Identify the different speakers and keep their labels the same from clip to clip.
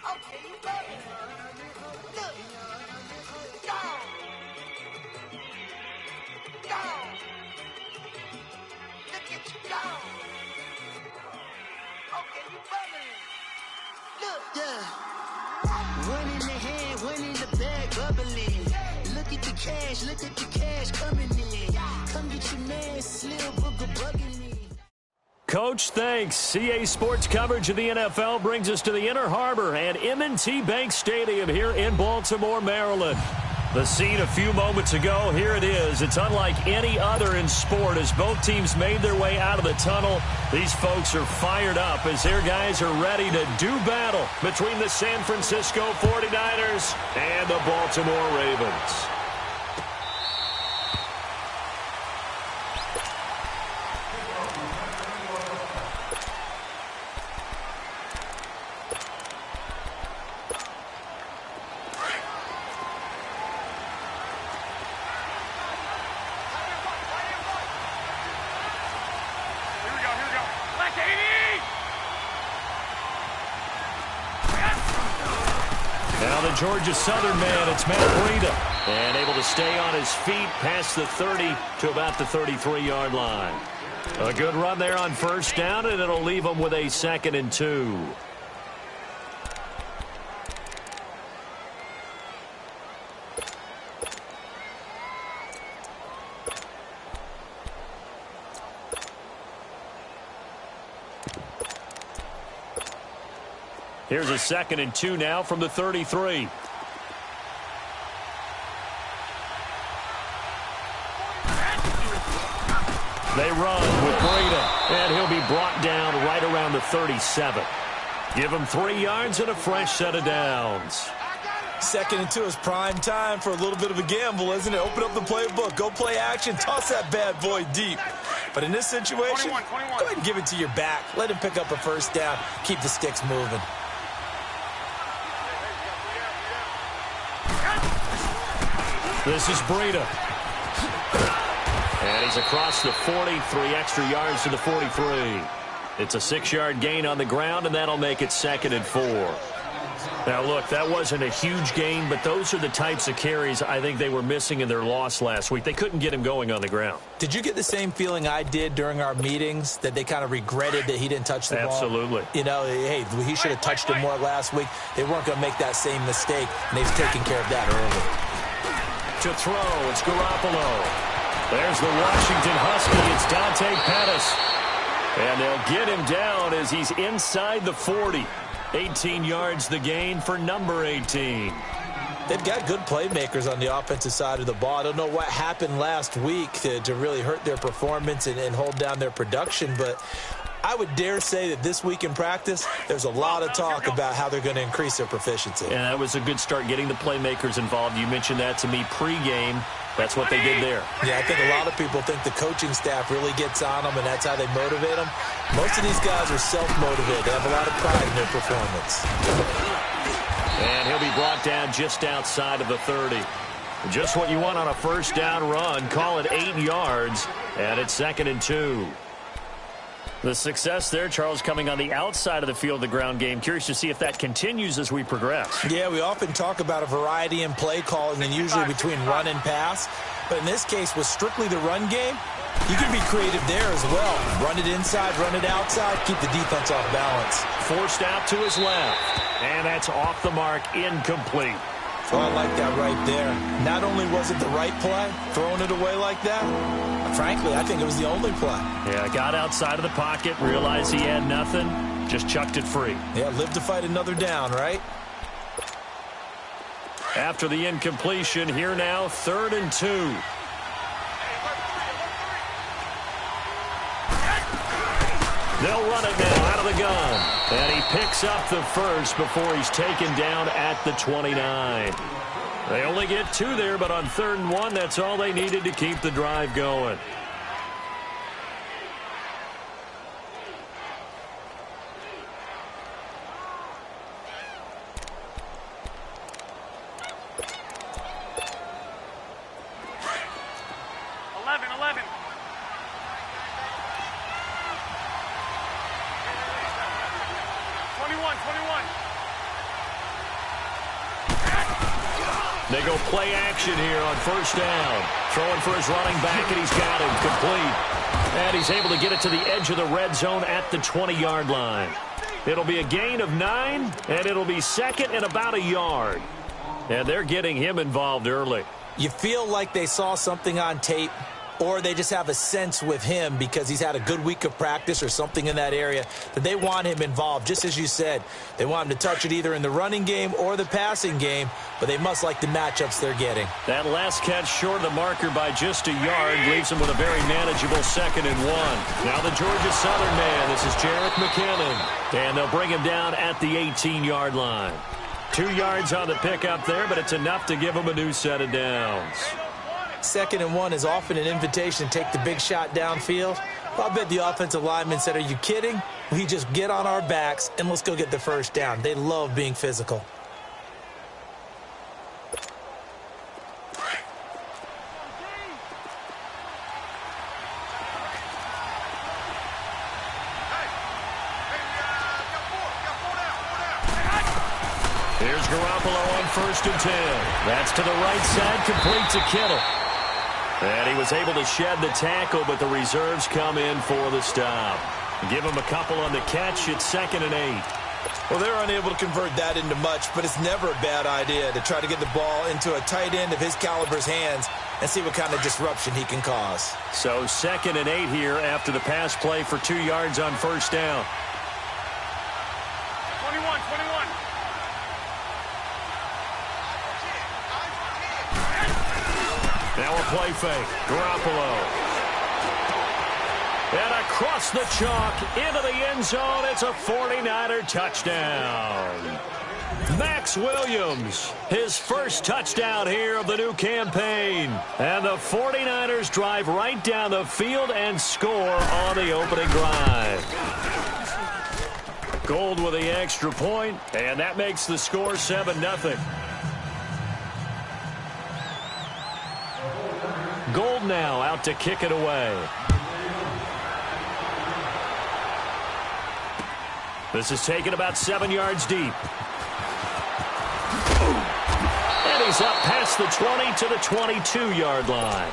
Speaker 1: Okay, you got it. Look. Down. Down. Look at you down. Okay, you bubbling. Look. Yeah. One in the hand, one in the bag, bubbling. Look at the cash coming in. Come get your man, Slim Booger bugging me.
Speaker 2: Coach, thanks. CA Sports coverage of the NFL brings us to the Inner Harbor and M&T Bank Stadium here in Baltimore, Maryland. The scene a few moments ago, here it is. It's unlike any other in sport as both teams made their way out of the tunnel. These folks are fired up as their guys are ready to do battle between the San Francisco 49ers and the Baltimore Ravens. Now the Georgia Southern man, it's Matt Breida. And able to stay on his feet past the 30 to about the 33-yard line. A good run there on first down, and it'll leave them with a 2nd and 2. Here's a 2nd and 2 now from the 33. They run with Breida, and he'll be brought down right around the 37. Give him 3 yards and a fresh set of downs.
Speaker 3: 2nd and 2 is prime time for a little bit of a gamble, isn't it? Open up the playbook, go play action, toss that bad boy deep. But in this situation, 21. Go ahead and give it to your back. Let him pick up a first down. Keep the sticks moving.
Speaker 2: This is Breida. And he's across the 40, 3 extra yards to the 43. It's a 6-yard gain on the ground, and that'll make it 2nd and 4. Now, look, that wasn't a huge gain, but those are the types of carries I think they were missing in their loss last week. They couldn't get him going on the ground.
Speaker 3: Did you get the same feeling I did during our meetings, that they kind of regretted that he didn't touch the ball?
Speaker 2: Absolutely.
Speaker 3: You know, hey, he should have touched it more last week. They weren't going to make that same mistake, and they've taken care of that early.
Speaker 2: To throw, it's Garoppolo. There's the Washington Husky. It's Dante Pettis. And they'll get him down as he's inside the 40. 18 yards the gain for number 18.
Speaker 3: They've got good playmakers on the offensive side of the ball. I don't know what happened last week to really hurt their performance and hold down their production, but I would dare say that this week in practice, there's a lot of talk about how they're going to increase their proficiency.
Speaker 2: And that was a good start, getting the playmakers involved. You mentioned that to me pregame. That's what they did there.
Speaker 3: Yeah, I think a lot of people think the coaching staff really gets on them, and that's how they motivate them. Most of these guys are self-motivated. They have a lot of pride in their performance.
Speaker 2: And he'll be brought down just outside of the 30. Just what you want on a first down run. Call it 8 yards, and it's 2nd and 2. The success there, Charles, coming on the outside of the field, the ground game. Curious to see if that continues as we progress.
Speaker 3: Yeah, we often talk about a variety in play calling and usually between run and pass. But in this case, with strictly the run game, you can be creative there as well. Run it inside, run it outside, keep the defense off balance.
Speaker 2: Forced out to his left, and that's off the mark, incomplete.
Speaker 3: Oh, I like that right there. Not only was it the right play, throwing it away like that, frankly, I think it was the only play.
Speaker 2: Yeah, got outside of the pocket, realized he had nothing, just chucked it free.
Speaker 3: Yeah, live to fight another down, right?
Speaker 2: After the incompletion, here now, 3rd and 2. They'll run it now out of the gun. And he picks up the first before he's taken down at the 29. They only get 2 there, but on 3rd and 1, that's all they needed to keep the drive going. They go play action here on first down. Throwing for his running back, and he's got him complete. And he's able to get it to the edge of the red zone at the 20-yard line. It'll be a gain of 9, and it'll be second and about a yard. And they're getting him involved early.
Speaker 3: You feel like they saw something on tape, or they just have a sense with him because he's had a good week of practice or something in that area that they want him involved. Just as you said, they want him to touch it either in the running game or the passing game, but they must like the matchups they're getting.
Speaker 2: That last catch short of the marker by just a yard leaves him with a very manageable 2nd and 1. Now the Georgia Southern man, this is Jerick McKinnon, and they'll bring him down at the 18-yard line. 2 yards on the pickup there, but it's enough to give him a new set of downs.
Speaker 3: 2nd and 1 is often an invitation to take the big shot downfield. I'll bet the offensive lineman said, "Are you kidding? We just get on our backs and let's go get the first down." They love being physical.
Speaker 2: Here's Garoppolo on 1st and 10. That's to the right side, complete to Kittle. And he was able to shed the tackle, but the reserves come in for the stop. Give him a couple on the catch. It's 2nd and 8.
Speaker 3: Well, they're unable to convert that into much, but it's never a bad idea to try to get the ball into a tight end of his caliber's hands and see what kind of disruption he can cause.
Speaker 2: So 2nd and 8 here after the pass play for 2 yards on first down.
Speaker 4: 21.
Speaker 2: Now a play fake. Garoppolo. And across the chalk into the end zone. It's a 49er touchdown. Max Williams, his first touchdown here of the new campaign. And the 49ers drive right down the field and score on the opening drive. Gold with the extra point, and that makes the score 7-0. Gold now out to kick it away. This is taken about 7 yards deep. And he's up past the 20 to the 22-yard line.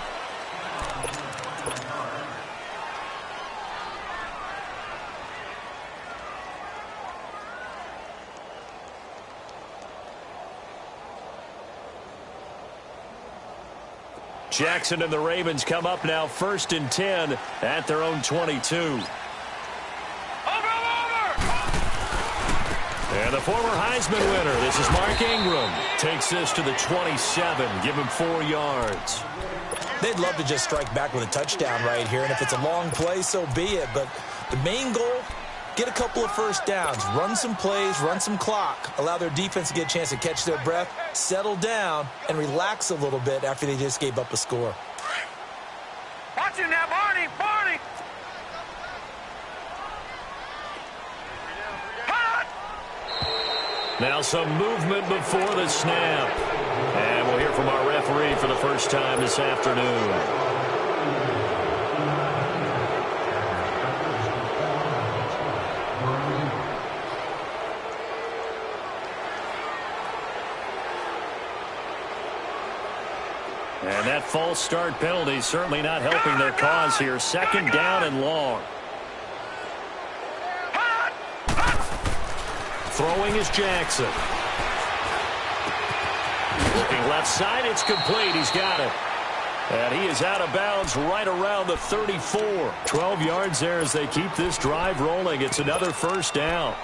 Speaker 2: Jackson and the Ravens come up now 1st and 10 at their own 22. And the former Heisman winner, this is Mark Ingram, takes this to the 27, give him 4 yards.
Speaker 3: They'd love to just strike back with a touchdown right here, and if it's a long play, so be it. But the main goal, get a couple of first downs, run some plays, run some clock, allow their defense to get a chance to catch their breath, settle down, and relax a little bit after they just gave up a score.
Speaker 4: Watch him now, Barney!
Speaker 2: Now some movement before the snap. And we'll hear from our referee for the first time this afternoon. And that false start penalty certainly not helping their cause here. 2nd down and long. Throwing is Jackson. Looking left side, it's complete. He's got it. And he is out of bounds right around the 34. 12 yards there as they keep this drive rolling. It's another first down.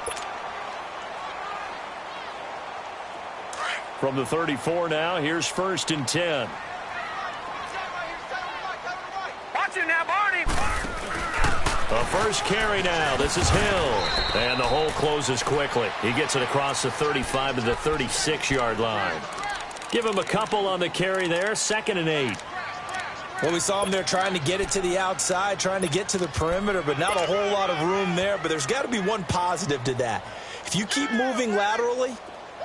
Speaker 2: From the 34 now, here's 1st and 10.
Speaker 4: Watch him now, Barney!
Speaker 2: A first carry now. This is Hill. And the hole closes quickly. He gets it across the 35 to the 36-yard line. Give him a couple on the carry there. 2nd and 8.
Speaker 3: Well, we saw him there trying to get it to the outside, trying to get to the perimeter, but not a whole lot of room there. But there's got to be one positive to that. If you keep moving laterally,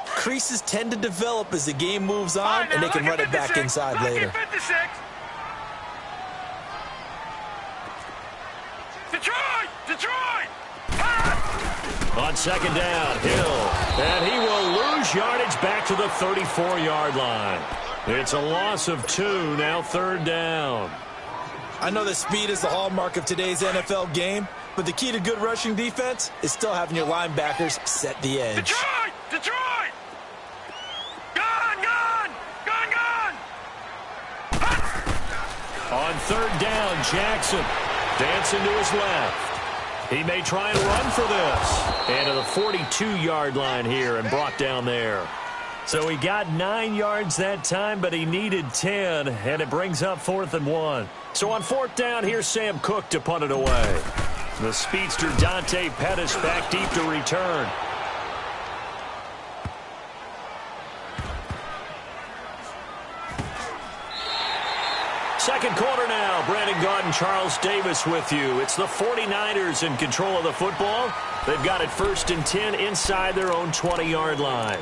Speaker 3: creases tend to develop as the game moves on, and they can run it back inside later.
Speaker 4: Detroit!
Speaker 2: On second down, Hill. And he will lose yardage back to the 34-yard line. It's a loss of 2, now third down.
Speaker 3: I know that speed is the hallmark of today's NFL game, but the key to good rushing defense is still having your linebackers set the edge.
Speaker 4: Detroit! Detroit! Gone! Gone! Gone! Gone!
Speaker 2: On third down, Jackson dancing to his left. He may try and run for this. And to the 42-yard line here and brought down there. So he got 9 yards that time, but he needed 10, and it brings up 4th and 1. So on 4th down, here's Sam Cook to punt it away. The speedster Dante Pettis back deep to return. Second quarter now. Brandon Gaudin, Charles Davis with you. It's the 49ers in control of the football. They've got it 1st and 10 inside their own 20-yard line.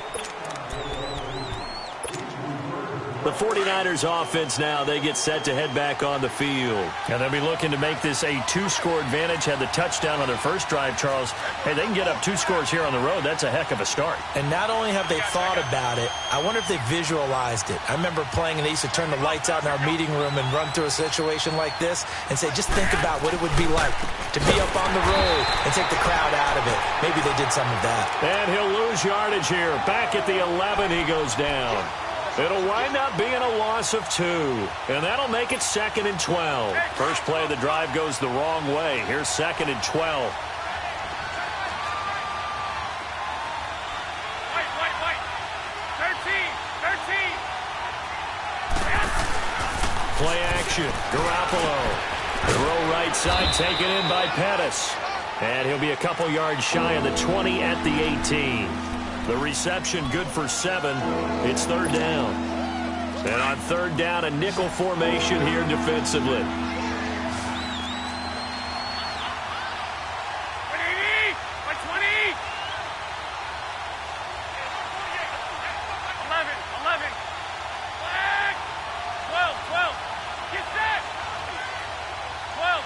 Speaker 2: The 49ers offense now, they get set to head back on the field. And they'll be looking to make this a 2-score advantage. Had the touchdown on their first drive, Charles. Hey, they can get up 2 scores here on the road. That's a heck of a start.
Speaker 3: And not only have they thought about it, I wonder if they visualized it. I remember playing and they used to turn the lights out in our meeting room and run through a situation like this and say, just think about what it would be like to be up on the road and take the crowd out of it. Maybe they did some of that.
Speaker 2: And he'll lose yardage here. Back at the 11, he goes down. It'll wind up being a loss of 2, and that'll make it 2nd and 12. First play of the drive goes the wrong way. Here's 2nd and 12.
Speaker 4: Wait. 13.
Speaker 2: Play action. Garoppolo. Throw right side taken in by Pettis. And he'll be a couple yards shy of the 20 at the 18. The reception good for 7. It's third down. And on third down, a nickel formation here defensively.
Speaker 4: 180. 120. 11. Flag. 12. Get set. 12.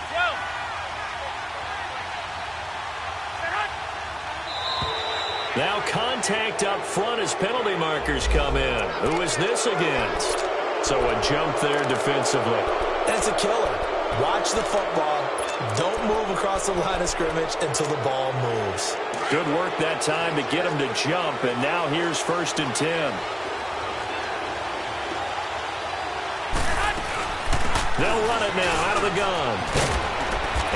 Speaker 2: Now contact up front as penalty markers come in. Who is this against? So a jump there defensively.
Speaker 3: That's a killer. Watch the football. Don't move across the line of scrimmage until the ball moves.
Speaker 2: Good work that time to get him to jump, and now here's 1st and 10. They'll run it now out of the gun.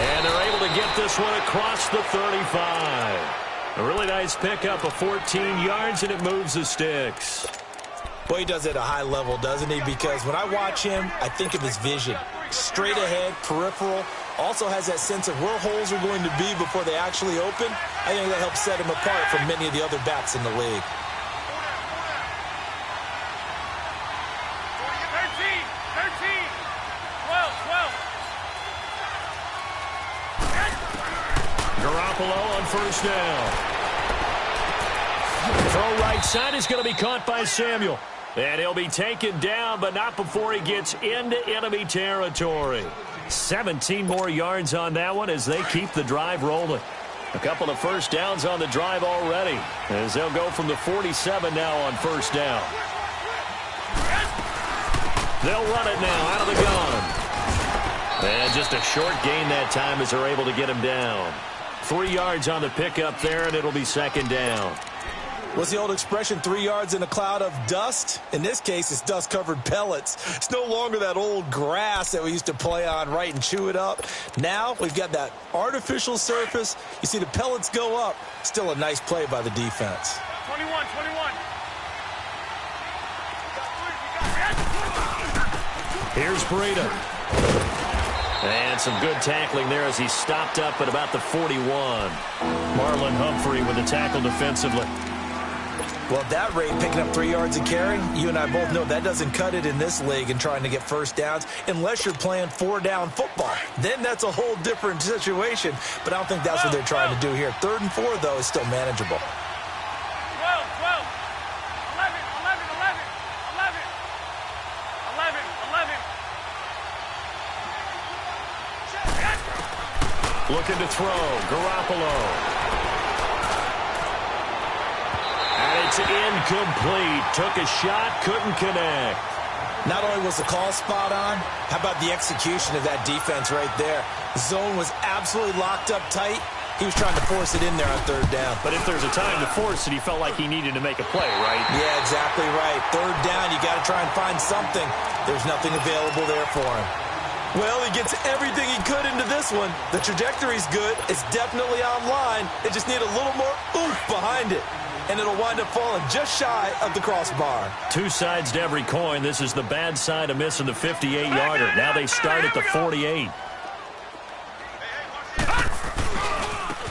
Speaker 2: And they're able to get this one across the 35. A really nice pickup of 14 yards, and it moves the sticks.
Speaker 3: Well, he does it at a high level, doesn't he? Because when I watch him, I think of his vision. Straight ahead, peripheral. Also has that sense of where holes are going to be before they actually open. I think that helps set him apart from many of the other backs in the league.
Speaker 4: 12.
Speaker 2: Garoppolo on first down. Throw right side is going to be caught by Samuel. And he'll be taken down, but not before he gets into enemy territory. 17 more yards on that one as they keep the drive rolling. A couple of first downs on the drive already, as they'll go from the 47 now on first down. They'll run it now out of the gun. And just a short gain that time as they're able to get him down. 3 yards on the pickup there, and it'll be second down.
Speaker 3: What's the old expression, 3 yards in a cloud of dust? In this case, it's dust-covered pellets. It's no longer that old grass that we used to play on, right, and chew it up. Now we've got that artificial surface. You see the pellets go up. Still a nice play by the defense.
Speaker 4: 21.
Speaker 2: Here's Breida. And some good tackling there as he stopped up at about the 41. Marlon Humphrey with the tackle defensively.
Speaker 3: Well, at that rate, picking up 3 yards a carry, you and I both know that doesn't cut it in this league and trying to get first downs unless you're playing 4-down football. Then that's a whole different situation, but I don't think that's what they're trying to do here. 3rd and 4, though, is still manageable.
Speaker 4: 12. 11.
Speaker 2: Looking to throw. Garoppolo. It's incomplete. Took a shot, couldn't connect.
Speaker 3: Not only was the call spot on, how about the execution of that defense right there? The zone was absolutely locked up tight. He was trying to force it in there on third down.
Speaker 2: But if there's a time to force it, he felt like he needed to make a play, right?
Speaker 3: Yeah, exactly right. Third down, you got to try and find something. There's nothing available there for him. Well, he gets everything he could into this one. The trajectory's good. It's definitely online. They just need a little more oomph behind it. And it'll wind up falling just shy of the crossbar.
Speaker 2: Two sides to every coin. This is the bad side of missing the 58-yarder. Now they start at the 48.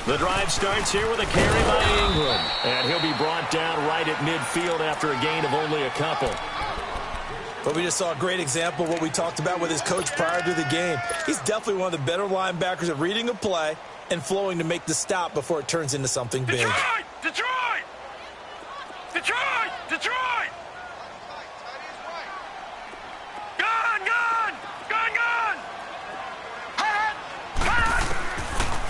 Speaker 2: The drive starts here with a carry by Ingram. And he'll be brought down right at midfield after a gain of only a couple.
Speaker 3: But we just saw a great example of what we talked about with his coach prior to the game. He's definitely one of the better linebackers at reading a play and flowing to make the stop before it turns into something big.
Speaker 4: Detroit! Detroit! Detroit! Detroit! Gone! Gone! Gone! Gone!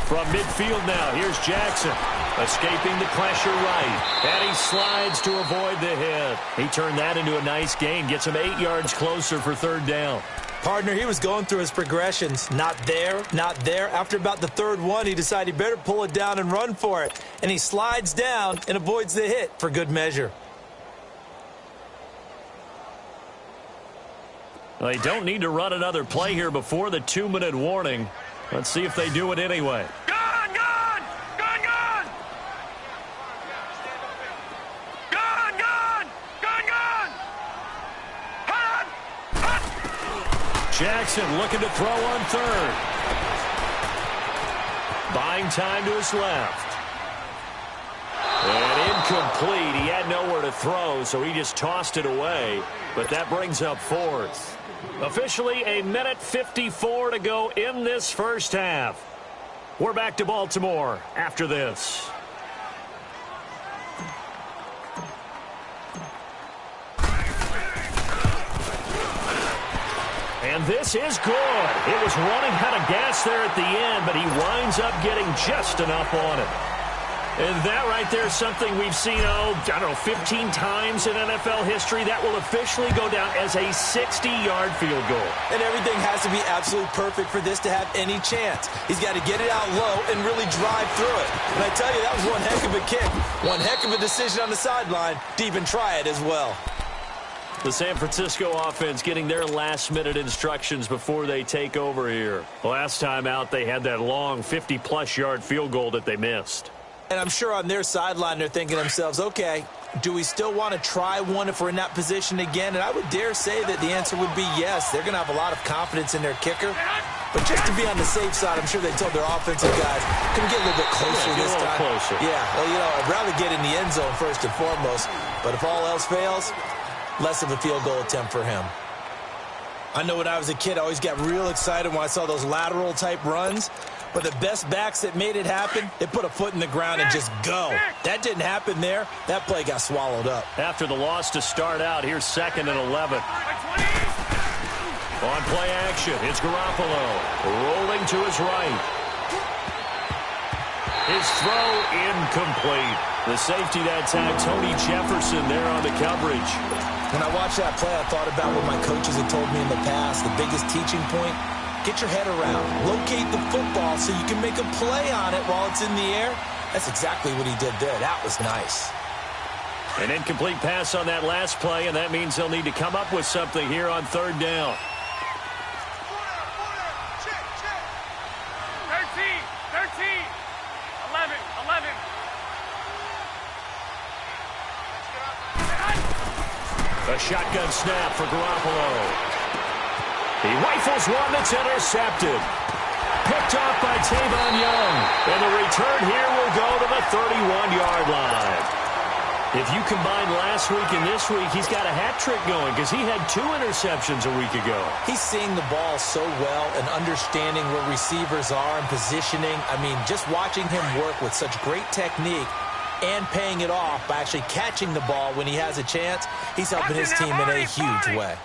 Speaker 2: From midfield now, here's Jackson. Escaping the pressure right. And he slides to avoid the hit. He turned that into a nice gain. Gets him 8 yards closer for third down.
Speaker 3: Partner, he was going through his progressions. Not there, not there. After about the third one, he decided he better pull it down and run for it. And he slides down and avoids the hit for good measure.
Speaker 2: They don't need to run another play here before the 2-minute warning. Let's see if they do it anyway.
Speaker 4: Gone! Gone! Gone! Gone! Gone! Gone! Gone! Gone! Hot! Hot!
Speaker 2: Jackson looking to throw on third. Buying time to his left. And incomplete. He had nowhere to throw, so he just tossed it away. But that brings up fourth. Officially, 1:54 to go in this first half. We're back to Baltimore after this. And this is good. It was running out of gas there at the end, but he winds up getting just enough on it. And that right there is something we've seen, 15 times in NFL history. That will officially go down as a 60-yard field goal.
Speaker 3: And everything has to be absolutely perfect for this to have any chance. He's got to get it out low and really drive through it. And I tell you, that was one heck of a kick. One heck of a decision on the sideline to even try it as well.
Speaker 2: The San Francisco offense getting their last-minute instructions before they take over here. Last time out, they had that long 50-plus yard field goal that they missed.
Speaker 3: And I'm sure on their sideline they're thinking to themselves, okay, do we still want to try one if we're in that position again? And I would dare say that the answer would be yes. They're going to have a lot of confidence in their kicker. But just to be on the safe side, I'm sure they told their offensive guys, can we get a little bit closer this time?
Speaker 2: Closer.
Speaker 3: Yeah, well, I'd rather get in the end zone first and foremost. But if all else fails, less of a field goal attempt for him. I know when I was a kid, I always got real excited when I saw those lateral-type runs. But the best backs that made it happen, they put a foot in the ground and just go. That didn't happen there. That play got swallowed up.
Speaker 2: After the loss to start out, here's 2nd and 11. On play action, it's Garoppolo rolling to his right. His throw incomplete. The safety that time, Tony Jefferson there on the coverage.
Speaker 3: When I watched that play, I thought about what my coaches had told me in the past. The biggest teaching point, get your head around. Locate the football so you can make a play on it while it's in the air. That's exactly what he did there. That was nice.
Speaker 2: An incomplete pass on that last play, and that means they'll need to come up with something here on third down.
Speaker 4: 13, 11.
Speaker 2: A shotgun snap for Garoppolo. He rifles one that's intercepted. Picked off by Tavon Young. And the return here will go to the 31-yard line. If you combine last week and this week, he's got a hat trick going because he had 2 interceptions a week ago.
Speaker 3: He's seeing the ball so well and understanding where receivers are and positioning. I mean, just watching him work with such great technique and paying it off by actually catching the ball when he has a chance, he's helping his team in a huge way.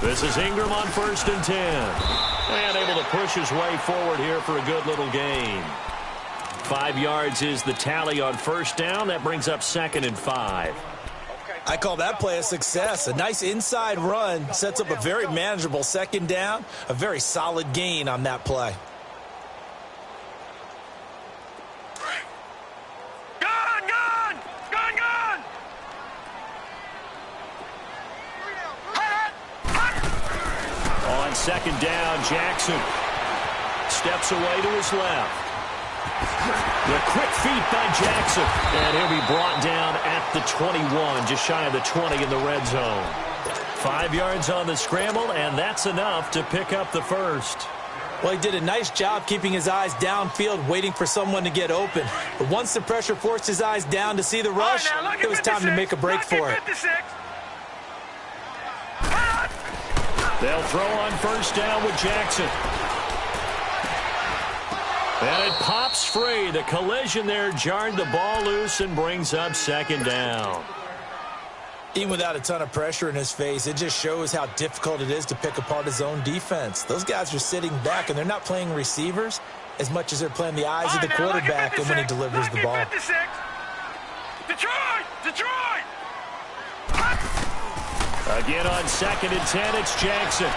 Speaker 2: This is Ingram on 1st and 10. And able to push his way forward here for a good little gain. 5 yards is the tally on first down. That brings up 2nd and 5.
Speaker 3: I call that play a success. A nice inside run sets up a very manageable 2nd down. A very solid gain on that play.
Speaker 2: On 2nd down, Jackson steps away to his left. The quick feet by Jackson. And he'll be brought down at the 21, just shy of the 20 in the red zone. 5 yards on the scramble, and that's enough to pick up the first.
Speaker 3: Well, he did a nice job keeping his eyes downfield, waiting for someone to get open. But once the pressure forced his eyes down to see the rush, it was time to make a break for it.
Speaker 2: They'll throw on first down with Jackson. And it pops free. The collision there jarred the ball loose and brings up 2nd down.
Speaker 3: Even without a ton of pressure in his face, it just shows how difficult it is to pick apart his own defense. Those guys are sitting back, and they're not playing receivers as much as they're playing the eyes of the quarterback and when he delivers the ball.
Speaker 4: Detroit!
Speaker 2: Again on 2nd and 10, it's Jackson.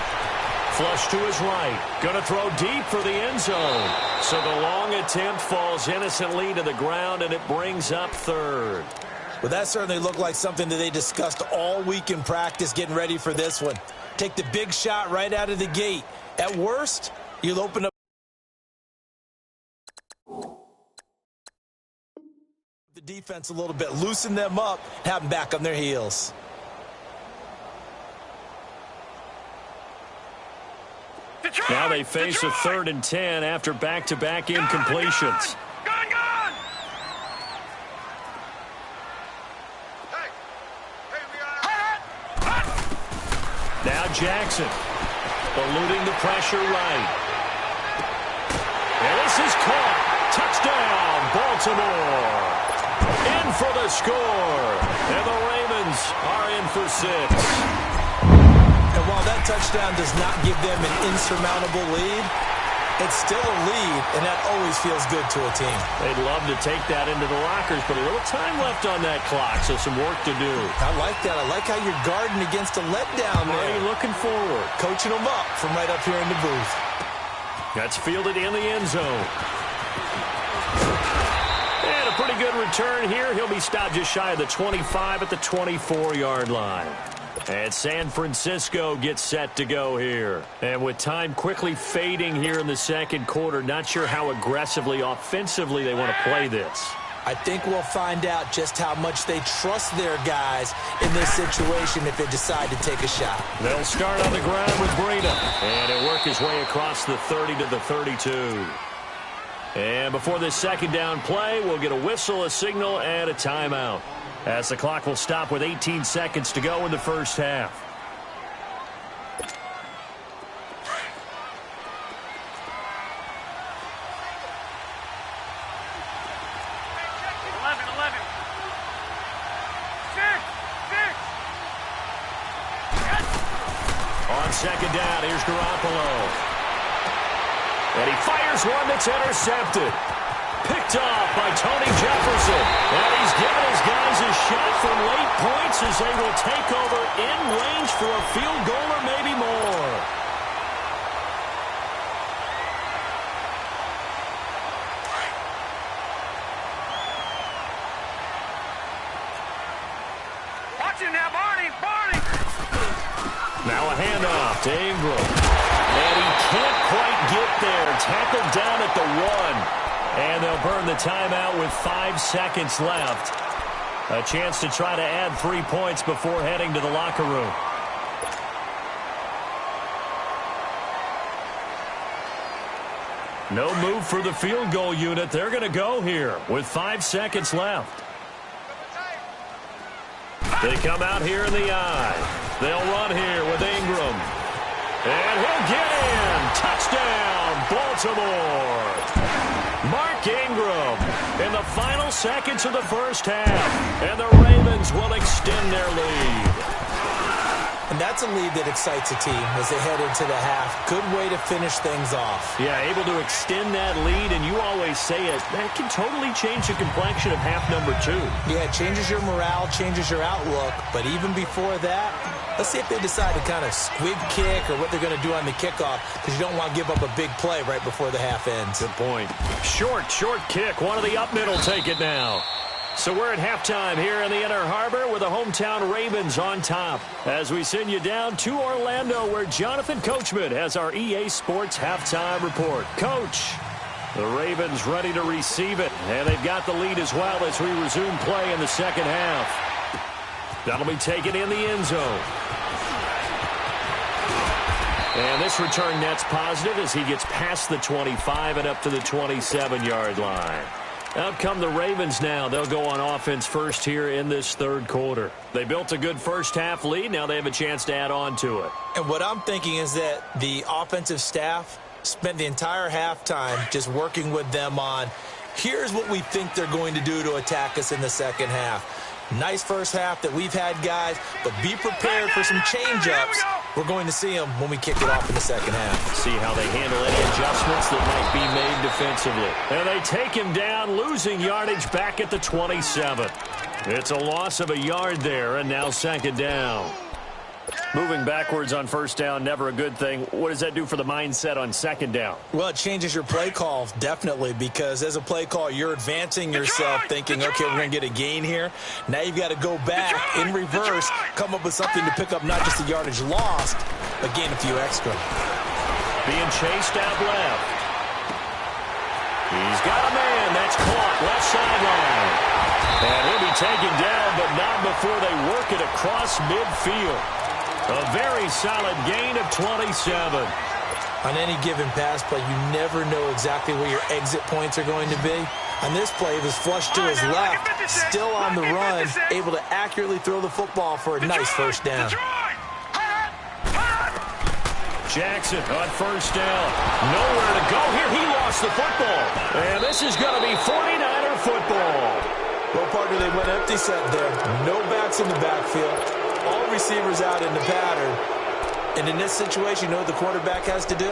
Speaker 2: Flush to his right. Going to throw deep for the end zone. So the long attempt falls innocently to the ground, and it brings up 3rd.
Speaker 3: Well, that certainly looked like something that they discussed all week in practice getting ready for this one. Take the big shot right out of the gate. At worst, you'll open up the defense a little bit, loosen them up, have them back on their heels.
Speaker 2: Now they face a 3rd and 10 after back-to-back incompletions. Now Jackson, eluding the pressure right. And this is caught. Touchdown, Baltimore. In for the score. And the Ravens are in for 6.
Speaker 3: And while that touchdown does not give them an insurmountable lead, it's still a lead, and that always feels good to a team.
Speaker 2: They'd love to take that into the lockers, but a little time left on that clock, so some work to do.
Speaker 3: I like that. I like how you're guarding against a letdown there.
Speaker 2: Already looking forward.
Speaker 3: Coaching them up from right up here in the booth.
Speaker 2: That's fielded in the end zone. And a pretty good return here. He'll be stopped just shy of the 25 at the 24-yard line. And San Francisco gets set to go here. And with time quickly fading here in the 2nd quarter, not sure how aggressively, offensively they want to play this.
Speaker 3: I think we'll find out just how much they trust their guys in this situation if they decide to take a shot.
Speaker 2: They'll start on the ground with Breida. And he'll work his way across the 30 to the 32. And before this 2nd down play, we'll get a whistle, a signal, and a timeout, as the clock will stop with 18 seconds to go in the first half. On 2nd down, here's Garoppolo. And he fires one that's intercepted. Picked off by Tony Jefferson. And he's given his guys a shot from late points as they will take over in range for a field goal or maybe more.
Speaker 4: Watch him now, Barney!
Speaker 2: Now a handoff to Ingram. And he can't quite get there. Tackled down at the 1. And they'll burn the timeout with 5 seconds left. A chance to try to add 3 points before heading to the locker room. No move for the field goal unit. They're going to go here with 5 seconds left. They come out here in the eye. They'll run here with Ingram. And he'll get in. Touchdown, Baltimore. Mark Ingram in the final seconds of the first half. And the Ravens will extend their lead.
Speaker 3: And that's a lead that excites a team as they head into the half. Good way to finish things off.
Speaker 2: Yeah, able to extend that lead, and you always say it, that can totally change the complexion of half number 2.
Speaker 3: Yeah, it changes your morale, changes your outlook. But even before that, let's see if they decide to kind of squib kick or what they're going to do on the kickoff, because you don't want to give up a big play right before the half ends.
Speaker 2: Good point. Short kick. One of the up middle take it now. So we're at halftime here in the Inner Harbor with the hometown Ravens on top. As we send you down to Orlando, where Jonathan Coachman has our EA Sports halftime report. Coach, the Ravens ready to receive it, and they've got the lead as well as we resume play in the second half. That'll be taken in the end zone. And this return net's positive as he gets past the 25 and up to the 27-yard line. Out come the Ravens now. They'll go on offense first here in this third quarter. They built a good first-half lead. Now they have a chance to add on to it.
Speaker 3: And what I'm thinking is that the offensive staff spent the entire halftime just working with them on, here's what we think they're going to do to attack us in the second half. Nice first half that we've had, guys, but be prepared for some change-ups. We're going to see them when we kick it off in the second half.
Speaker 2: See how they handle any adjustments that might be made defensively. And they take him down, losing yardage back at the 27. It's a loss of a yard there, and now second down. Moving backwards on first down, never a good thing. What does that do for the mindset on second down?
Speaker 3: Well, it changes your play call, definitely, because as a play call, you're advancing yourself thinking, okay, we're going to get a gain here. Now you've got to go back in reverse, come up with something to pick up not just the yardage lost, but gain a few extra.
Speaker 2: Being chased out left. He's got a man. That's caught left sideline. And he'll be taken down, but not before they work it across midfield. A very solid gain of 27.
Speaker 3: On any given pass play, you never know exactly where your exit points are going to be. On this play, it was flushed to his left, still on the run, able to accurately throw the football for a nice first down.
Speaker 2: Jackson on first down. Nowhere to go here. He lost the football. And this is going to be 49er football.
Speaker 3: Well, partner, they went empty set there. No backs in the backfield. All receivers out in the pattern. And in this situation, you know what the quarterback has to do?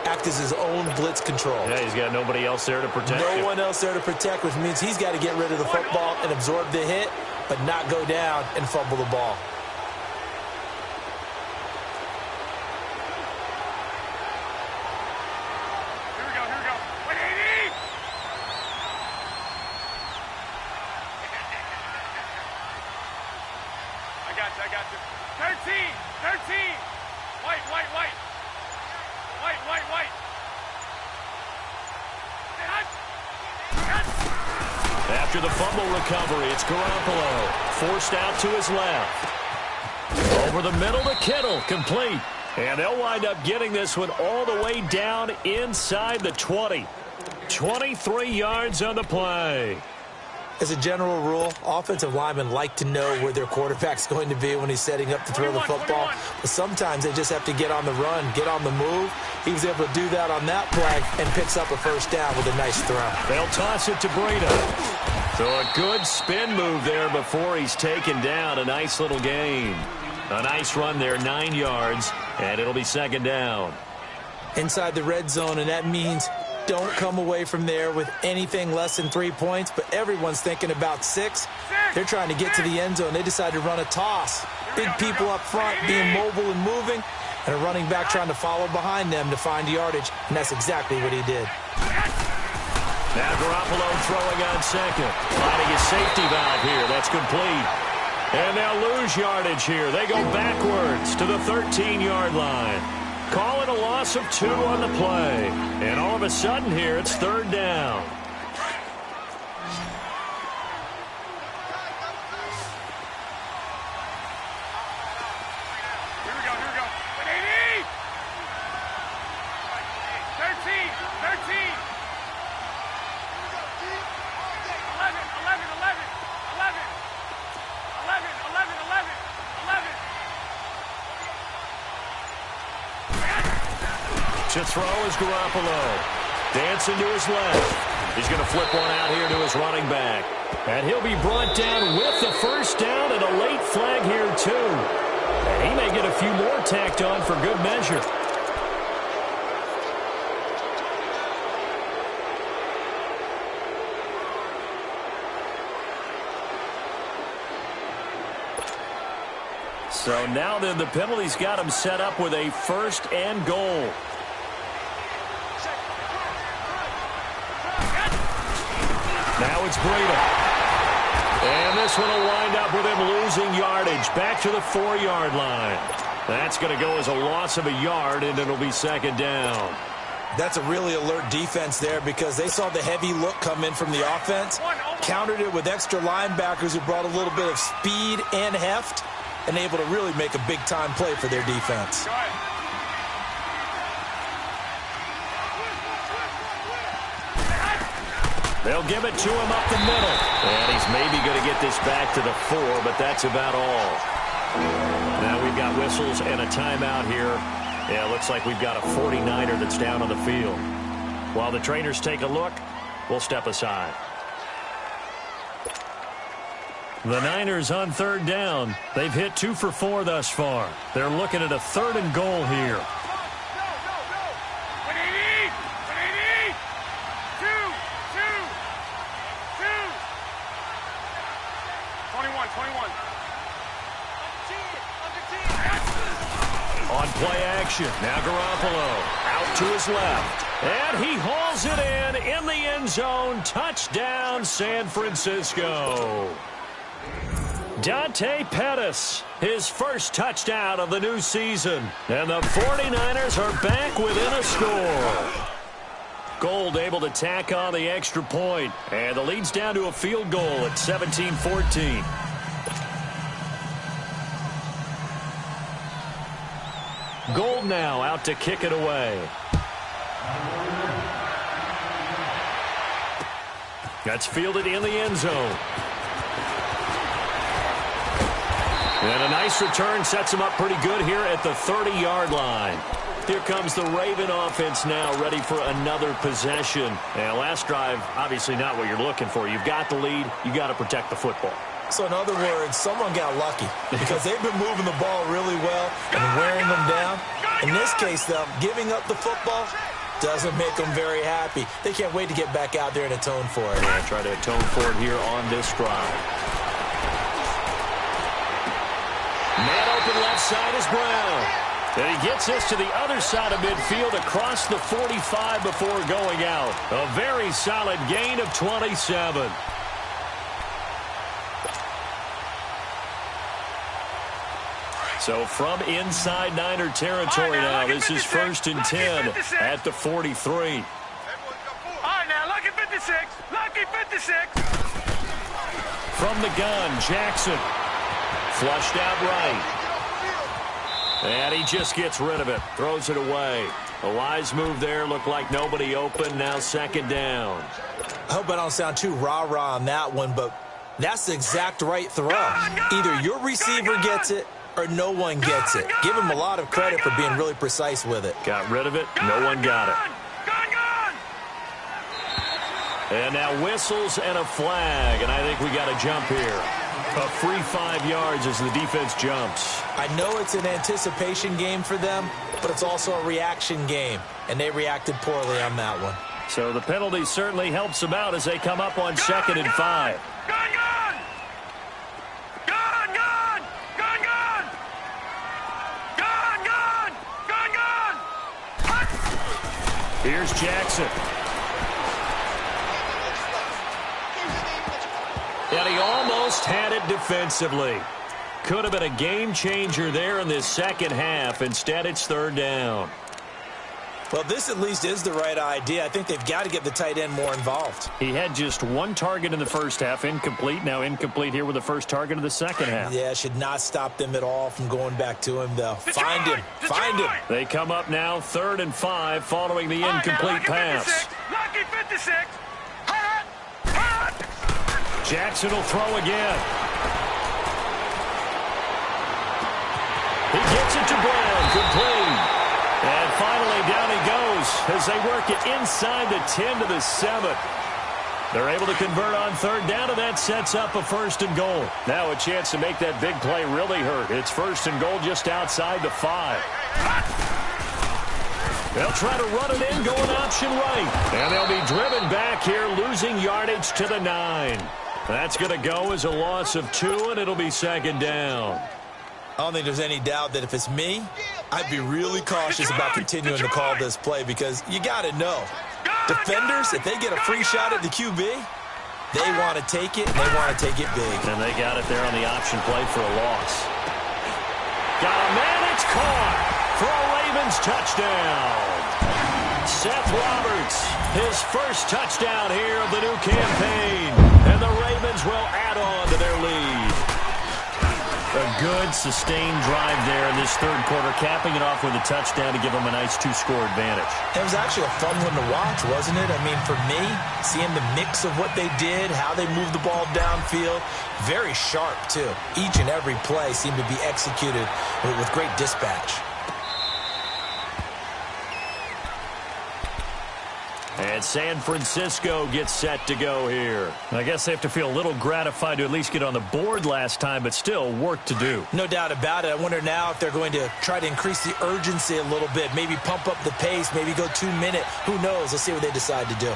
Speaker 3: Act as his own blitz control.
Speaker 2: Yeah, he's got nobody else there to protect him.
Speaker 3: No one else there to protect, which means he's got to get rid of the football and absorb the hit, but not go down and fumble the ball.
Speaker 4: I got you. 13. White.
Speaker 2: After the fumble recovery, it's Garoppolo. Forced out to his left. Over the middle to Kittle. Complete. And they'll wind up getting this one all the way down inside the 20. 23 yards on the play.
Speaker 3: As a general rule, offensive linemen like to know where their quarterback's going to be when he's setting up to throw the football. But sometimes they just have to get on the run, get on the move. He was able to do that on that play and picks up a first down with a nice throw.
Speaker 2: They'll toss it to Breida. So a good spin move there before he's taken down. A nice little gain. A nice run there, 9 yards, and it'll be second down.
Speaker 3: Inside the red zone, and that means don't come away from there with anything less than 3 points, but everyone's thinking about 6. They're trying to get to the end zone. They decide to run a toss. Big people up front being mobile and moving, and a running back trying to follow behind them to find yardage, and that's exactly what he did.
Speaker 2: Now Garoppolo throwing on second. Finding his safety valve here. That's complete. And they'll lose yardage here. They go backwards to the 13-yard line. Call it a loss of 2 on the play. And all of a sudden here, it's third down.
Speaker 4: Here we go. 80! 13! 11!
Speaker 2: To throw is Garoppolo. Dancing to his left. He's going to flip one out here to his running back. And he'll be brought down with the first down and a late flag here, too. And he may get a few more tacked on for good measure. So now then, the penalty's got him set up with a 1st and goal. Now it's Breida. And this one will wind up with him losing yardage back to the 4-yard line. That's going to go as a loss of a yard, and it'll be 2nd down.
Speaker 3: That's a really alert defense there because they saw the heavy look come in from the offense, countered it with extra linebackers who brought a little bit of speed and heft, and able to really make a big-time play for their defense.
Speaker 2: They'll give it to him up the middle. And he's maybe going to get this back to the 4, but that's about all. Now we've got whistles and a timeout here. Yeah, it looks like we've got a 49er that's down on the field. While the trainers take a look, we'll step aside. The Niners on 3rd down. They've hit 2 for 4 thus far. They're looking at a 3rd and goal here.
Speaker 4: 21.
Speaker 2: On play action. Now Garoppolo out to his left. And he hauls it in the end zone. Touchdown, San Francisco. Dante Pettis, his first touchdown of the new season. And the 49ers are back within a score. Gould able to tack on the extra point. And the lead's down to a field goal at 17-14. Gould now out to kick it away. That's fielded in the end zone. And a nice return sets him up pretty good here at the 30-yard line. Here comes the Raven offense now, ready for another possession. And last drive, obviously not what you're looking for. You've got the lead. You got to protect the football.
Speaker 3: So in other words, someone got lucky because they've been moving the ball really well and wearing them down. In this case, though, giving up the football doesn't make them very happy. They can't wait to get back out there and atone for it.
Speaker 2: Yeah, try to atone for it here on this drive. Man open left side is Brown. And he gets this to the other side of midfield across the 45 before going out. A very solid gain of 27. So from inside Niner territory now, this is 1st and 10 at the 43.
Speaker 4: All right, now, lucky 56. Lucky 56.
Speaker 2: From the gun, Jackson. Flushed out right. And he just gets rid of it. Throws it away. A wise move there. Looked like nobody open. Now 2nd down.
Speaker 3: I hope I don't sound too rah-rah on that one, but that's the exact right throw. Either your receiver gets it or no one gets it. Give him a lot of credit for being really precise with it.
Speaker 2: Got rid of it. No one got it. And now whistles and a flag, and I think we got a jump here. A free 5 yards as the defense jumps.
Speaker 3: I know it's an anticipation game for them, but it's also a reaction game, and they reacted poorly on that one.
Speaker 2: So the penalty certainly helps them out as they come up on 2nd and 5. Here's Jackson. And he almost had it defensively. Could have been a game changer there in this second half. Instead, it's 3rd down.
Speaker 3: Well, this at least is the right idea. I think they've got to get the tight end more involved.
Speaker 2: He had just 1 target in the first half, incomplete. Now incomplete here with the first target of the second half.
Speaker 3: Yeah, should not stop them at all from going back to him, though. Find him. Find him.
Speaker 2: They come up now 3rd and 5 following the incomplete pass.
Speaker 4: Lucky 56.
Speaker 2: Jackson will throw again. He gets it to Brown. Complete. And finally, down he goes as they work it inside the 10 to the 7. They're able to convert on third down, and that sets up a 1st and goal. Now a chance to make that big play really hurt. It's 1st and goal just outside the 5. They'll try to run it in, going option right. And they'll be driven back here, losing yardage to the 9. That's going to go as a loss of 2, and it'll be 2nd down.
Speaker 3: I don't think there's any doubt that if it's me, I'd be really cautious about continuing to call this play because you got to know. Defenders, if they get a free shot at the QB, they want to take it, and they want to take it big.
Speaker 2: And they got it there on the option play for a loss. Got a man, it's caught for a Ravens touchdown. Seth Roberts, his first touchdown here of the new campaign. And the Ravens will add on to their lead. A good, sustained drive there in this third quarter, capping it off with a touchdown to give them a nice 2-score advantage.
Speaker 3: It was actually a fun one to watch, wasn't it? I mean, for me, seeing the mix of what they did, how they moved the ball downfield, very sharp, too. Each and every play seemed to be executed with great dispatch.
Speaker 2: And San Francisco gets set to go here. I guess they have to feel a little gratified to at least get on the board last time, but still work to do.
Speaker 3: No doubt about it. I wonder now if they're going to try to increase the urgency a little bit, maybe pump up the pace, maybe go 2-minute. Who knows? Let's see what they decide to do.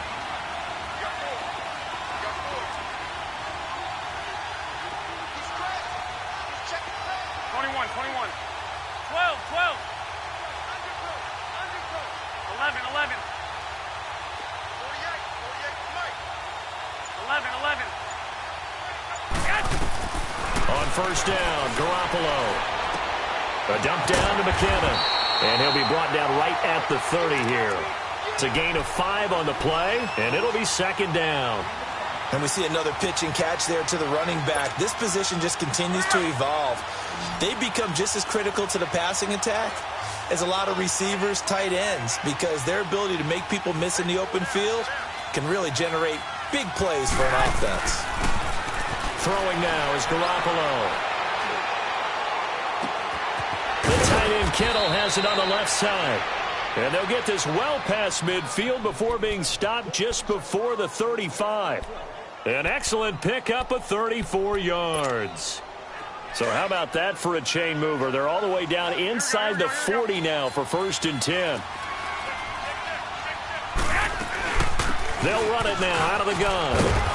Speaker 2: First down, Garoppolo. A dump down to McKinnon. And he'll be brought down right at the 30 here. It's a gain of 5 on the play, and it'll be 2nd down.
Speaker 3: And we see another pitch and catch there to the running back. This position just continues to evolve. They become just as critical to the passing attack as a lot of receivers, tight ends, because their ability to make people miss in the open field can really generate big plays for an offense.
Speaker 2: Throwing now is Garoppolo. The tight end Kittle has it on the left side. And they'll get this well past midfield before being stopped just before the 35. An excellent pickup of 34 yards. So how about that for a chain mover? They're all the way down inside the 40 now for 1st and 10. They'll run it now out of the gun.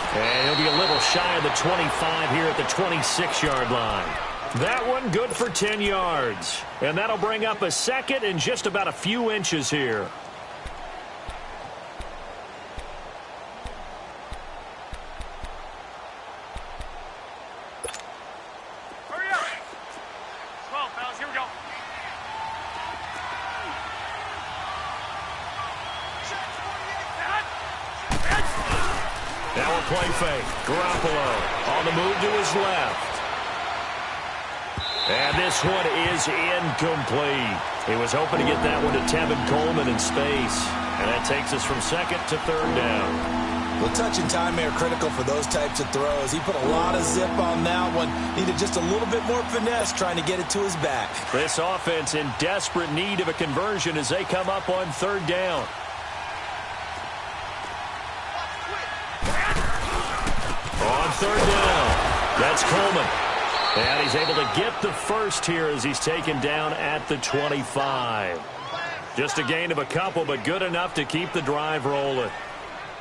Speaker 2: And he'll be a little shy of the 25 here at the 26-yard line. That one good for 10 yards. And that'll bring up a 2nd and just about a few inches here.
Speaker 4: Hurry up. 12, fellas, here we go.
Speaker 2: Now a play fake. Garoppolo on the move to his left. And this one is incomplete. He was hoping to get that one to Tevin Coleman in space. And that takes us from 2nd to 3rd down.
Speaker 3: Well, touch and time are critical for those types of throws. He put a lot of zip on that one. Needed just a little bit more finesse trying to get it to his back.
Speaker 2: This offense in desperate need of a conversion as they come up on 3rd down. On 3rd down, that's Coleman. And he's able to get the first here as he's taken down at the 25. Just a gain of a couple, but good enough to keep the drive rolling.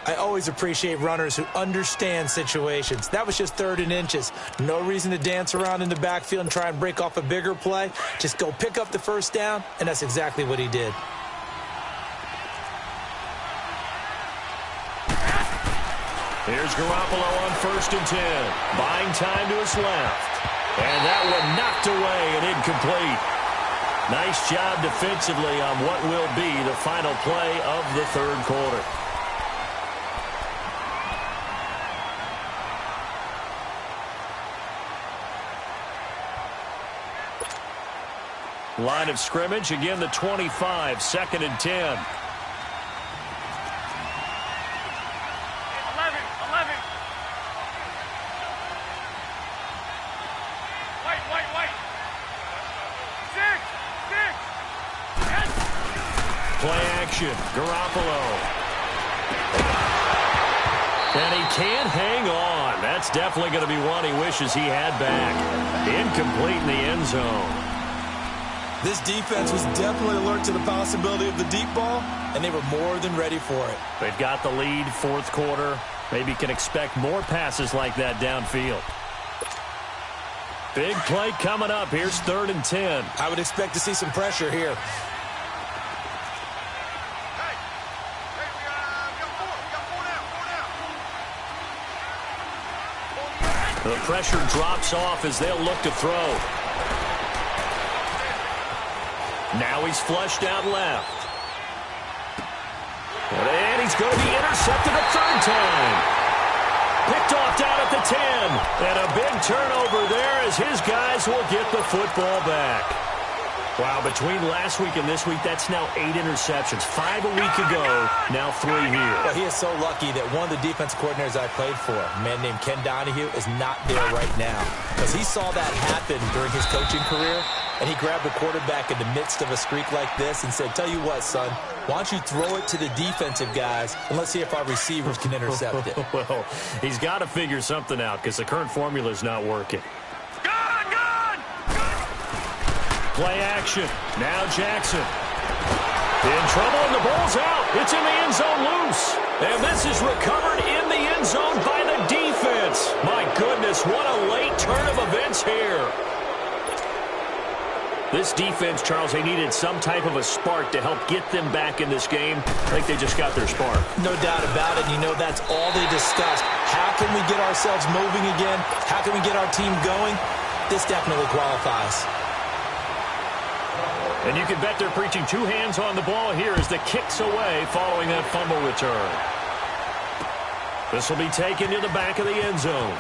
Speaker 3: I always appreciate runners who understand situations. That was just 3rd and inches. No reason to dance around in the backfield and try and break off a bigger play. Just go pick up the first down, and that's exactly what he did.
Speaker 2: Here's Garoppolo on 1st and 10. Buying time to his left. And that one knocked away and incomplete. Nice job defensively on what will be the final play of the 3rd quarter. Line of scrimmage, again the 25, 2nd and 10. Play action. Garoppolo. And he can't hang on. That's definitely going to be one he wishes he had back. Incomplete in the end zone.
Speaker 3: This defense was definitely alert to the possibility of the deep ball, and they were more than ready for it.
Speaker 2: They've got the lead, fourth quarter. Maybe can expect more passes like that downfield. Big play coming up. Here's 3rd and 10.
Speaker 3: I would expect to see some pressure here.
Speaker 2: The pressure drops off as they'll look to throw. Now he's flushed out left. And he's going to be intercepted a 3rd time. Picked off down at the 10. And a big turnover there as his guys will get the football back. Wow, between last week and this week, that's now 8 interceptions. 5 a week ago, now 3 here.
Speaker 3: Well, he is so lucky that one of the defense coordinators I played for, a man named Ken Donahue, is not there right now. Because he saw that happen during his coaching career, and he grabbed the quarterback in the midst of a streak like this and said, tell you what, son, why don't you throw it to the defensive guys, and let's see if our receivers can intercept it.
Speaker 2: Well, he's got to figure something out because the current formula is not working. Play action. Now Jackson. In trouble, and the ball's out. It's in the end zone loose. And this is recovered in the end zone by the defense. My goodness, what a late turn of events here. This defense, Charles, they needed some type of a spark to help get them back in this game. I think they just got their spark.
Speaker 3: No doubt about it. You know, that's all they discussed. How can we get ourselves moving again? How can we get our team going? This definitely qualifies.
Speaker 2: And you can bet they're preaching 2 hands on the ball here as the kick's away following that fumble return. This will be taken to the back of the end zone.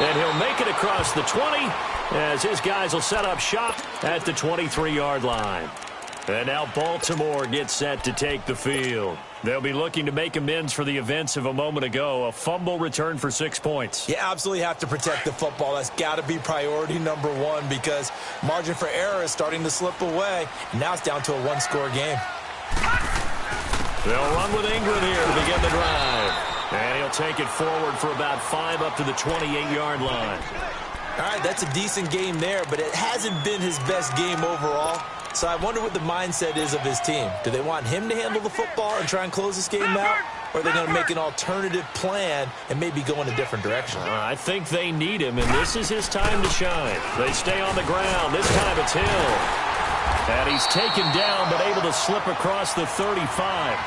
Speaker 2: And he'll make it across the 20 as his guys will set up shop at the 23-yard line. And now Baltimore gets set to take the field. They'll be looking to make amends for the events of a moment ago. A fumble return for 6 points.
Speaker 3: You absolutely have to protect the football. That's got to be priority number 1 because margin for error is starting to slip away. Now it's down to a 1-score game.
Speaker 2: They'll run with Ingram here to begin the drive. And he'll take it forward for about 5 up to the 28-yard line.
Speaker 3: All right, that's a decent game there, but it hasn't been his best game overall. So I wonder what the mindset is of his team. Do they want him to handle the football and try and close this game out? Or are they going to make an alternative plan and maybe go in a different direction?
Speaker 2: I think they need him, and this is his time to shine. They stay on the ground. This time it's Hill. And he's taken down but able to slip across the 35.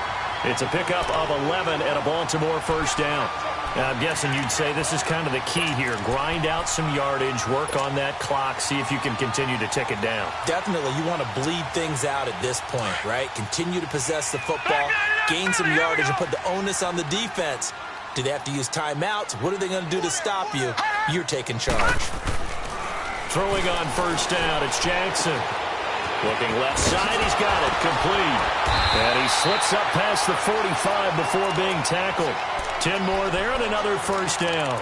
Speaker 2: It's a pickup of 11 and a Baltimore first down. I'm guessing you'd say this is kind of the key here. Grind out some yardage, work on that clock, see if you can continue to tick it down.
Speaker 3: Definitely, you want to bleed things out at this point, right? Continue to possess the football, gain some yardage, and put the onus on the defense. Do they have to use timeouts? What are they going to do to stop you? You're taking charge.
Speaker 2: Throwing on first down, it's Jackson. Looking left side, he's got it, complete. And he slips up past the 45 before being tackled. 10 more there and another first down.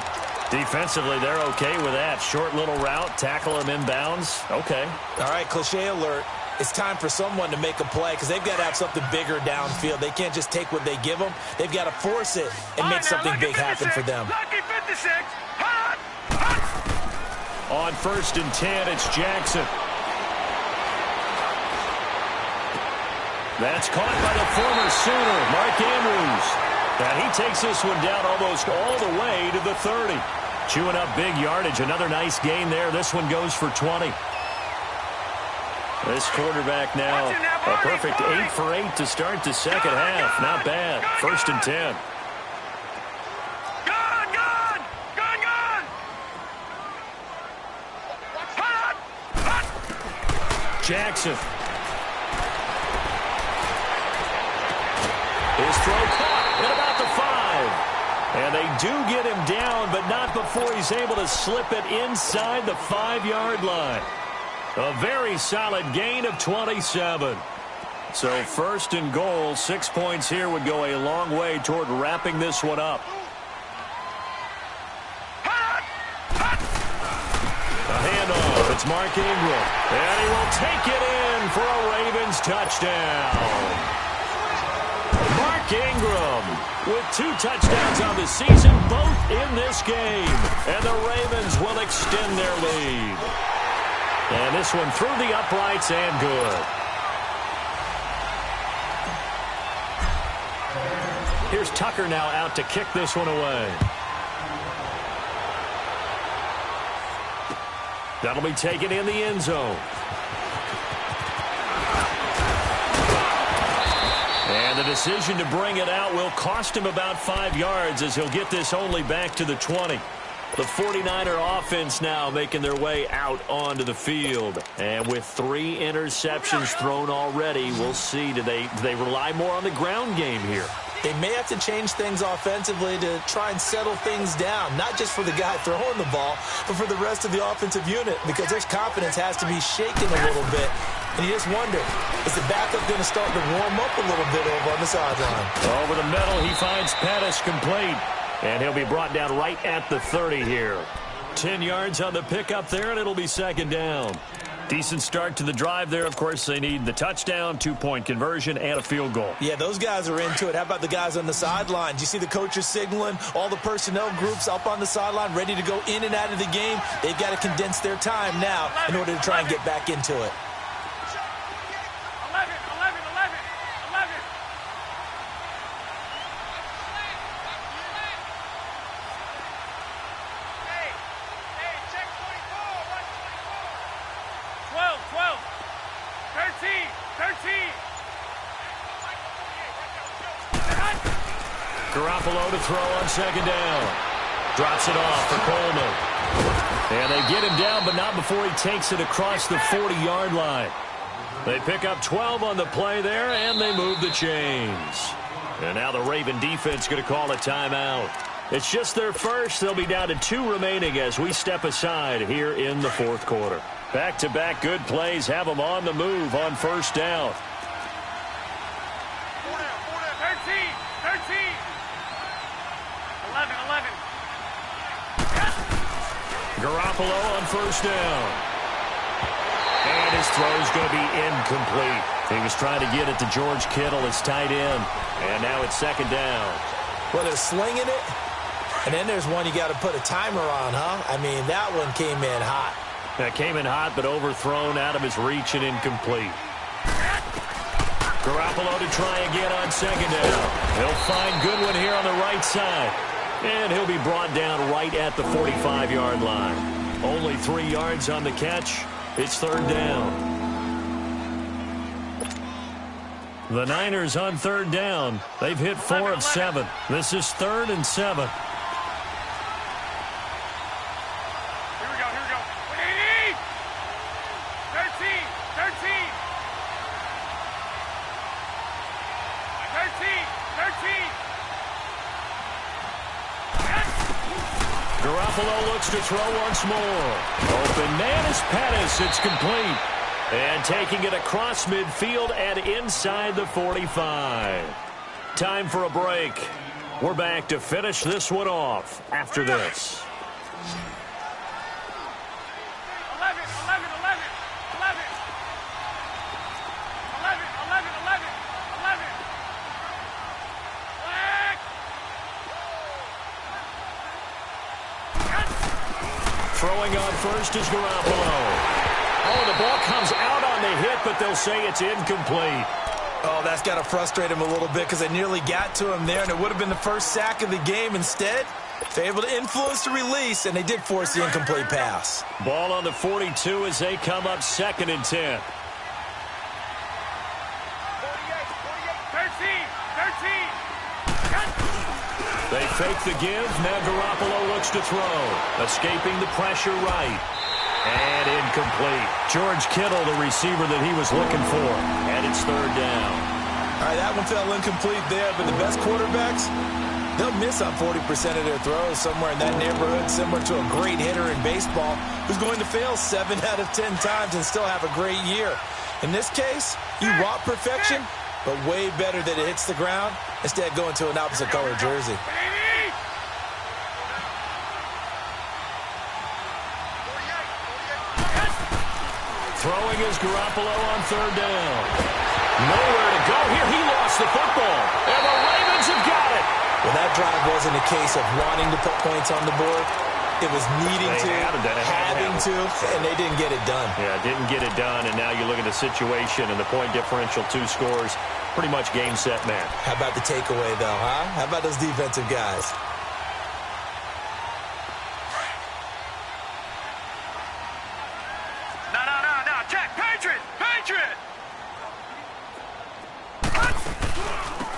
Speaker 2: Defensively, they're okay with that. Short little route, tackle him inbounds. Okay.
Speaker 3: All right, cliche alert. It's time for someone to make a play because they've got to have something bigger downfield. They can't just take what they give them. They've got to force it and make something big happen for them.
Speaker 4: Lucky 56. Hot.
Speaker 2: On 1st and 10, it's Jackson. That's caught by the former Sooner, Mark Andrews. And he takes this one down almost all the way to the 30. Chewing up big yardage. Another nice gain there. This one goes for 20. This quarterback now a perfect 8 for 8 to start the second half. Not bad. 1st and 10. Jackson. His throw caught at about the 5. And they do get him down, but not before he's able to slip it inside the 5-yard line. A very solid gain of 27. So 1st and goal, 6 points here would go a long way toward wrapping this one up. A handoff. It's Mark Ingram. And he will take it in for a Ravens touchdown. Mark Mark Ingram with 2 touchdowns on the season, both in this game. And the Ravens will extend their lead. And this one through the uprights and good. Here's Tucker now out to kick this one away. That'll be taken in the end zone. And the decision to bring it out will cost him about 5 yards as he'll get this only back to the 20. The 49er offense now making their way out onto the field. And with 3 interceptions thrown already, we'll see. Do they rely more on the ground game here?
Speaker 3: They may have to change things offensively to try and settle things down, not just for the guy throwing the ball, but for the rest of the offensive unit, because their confidence has to be shaken a little bit. And you just wonder, is the backup going to start to warm up a little bit over on the sideline?
Speaker 2: Over the middle, he finds Pettis complete. And he'll be brought down right at the 30 here. 10 yards on the pickup there, and it'll be second down. Decent start to the drive there. Of course, they need the touchdown, 2-point conversion, and a field goal.
Speaker 3: Yeah, those guys are into it. How about the guys on the sideline? Do you see the coaches signaling? All the personnel groups up on the sideline ready to go in and out of the game. They've got to condense their time now in order to try and get back into it.
Speaker 4: 11. Hey, check 24. 13.
Speaker 2: Garoppolo to throw on second down. Drops it off for Coleman. And they get him down, but not before he takes it across the 40-yard line. They pick up 12 on the play there, and they move the chains. And now the Raven defense going to call a timeout. It's just their first. They'll be down to 2 remaining as we step aside here in the fourth quarter. Back-to-back good plays have them on the move on first down.
Speaker 4: 13. 11.
Speaker 2: Garoppolo on first down. And his throw's going to be incomplete. He was trying to get it to George Kittle, his tight end. And now it's second down.
Speaker 3: Well, they're slinging it. And then there's one you got to put a timer on, huh? I mean, that one came in hot.
Speaker 2: That came in hot, but overthrown out of his reach and incomplete. Garoppolo to try again on second down. He'll find Goodwin here on the right side. And he'll be brought down right at the 45-yard line. Only 3 yards on the catch. It's third down. The Niners on third down. They've hit 4 of 7. This is 3rd and 7.
Speaker 4: Here we go. 13.
Speaker 2: Garoppolo looks to throw once more. Open man is Pettis. It's complete. And taking it across midfield and inside the 45. Time for a break. We're back to finish this one off after this.
Speaker 4: 11.
Speaker 2: Throwing on first is Garoppolo. Oh, the ball comes out on the hit, but they'll say it's incomplete.
Speaker 3: Oh, that's got to frustrate him a little bit because they nearly got to him there, and it would have been the first sack of the game. Instead, they're able to influence the release, and they did force the incomplete pass.
Speaker 2: Ball on the 42 as they come up 2nd and 10.
Speaker 4: 13.
Speaker 2: They fake the give. Now Garoppolo looks to throw. Escaping the pressure right. And incomplete. George Kittle, the receiver that he was looking for. And it's third down.
Speaker 3: All right, that one fell incomplete there, but the best quarterbacks, they'll miss on 40% of their throws somewhere in that neighborhood, similar to a great hitter in baseball who's going to fail 7 out of 10 times and still have a great year. In this case, you want perfection, but way better that it hits the ground instead of going to an opposite color jersey.
Speaker 2: Throwing is Garoppolo on third down. Nowhere to go here. He lost the football. And the Ravens
Speaker 3: drive wasn't a case of wanting to put points on the board. It was needing to, having to, and they didn't get it done.
Speaker 2: Yeah, didn't get it done, and now you look at the situation and the point differential, 2 scores, pretty much game, set, match.
Speaker 3: How about the takeaway, though, huh? How about those defensive guys?
Speaker 4: No. Check. Patriot.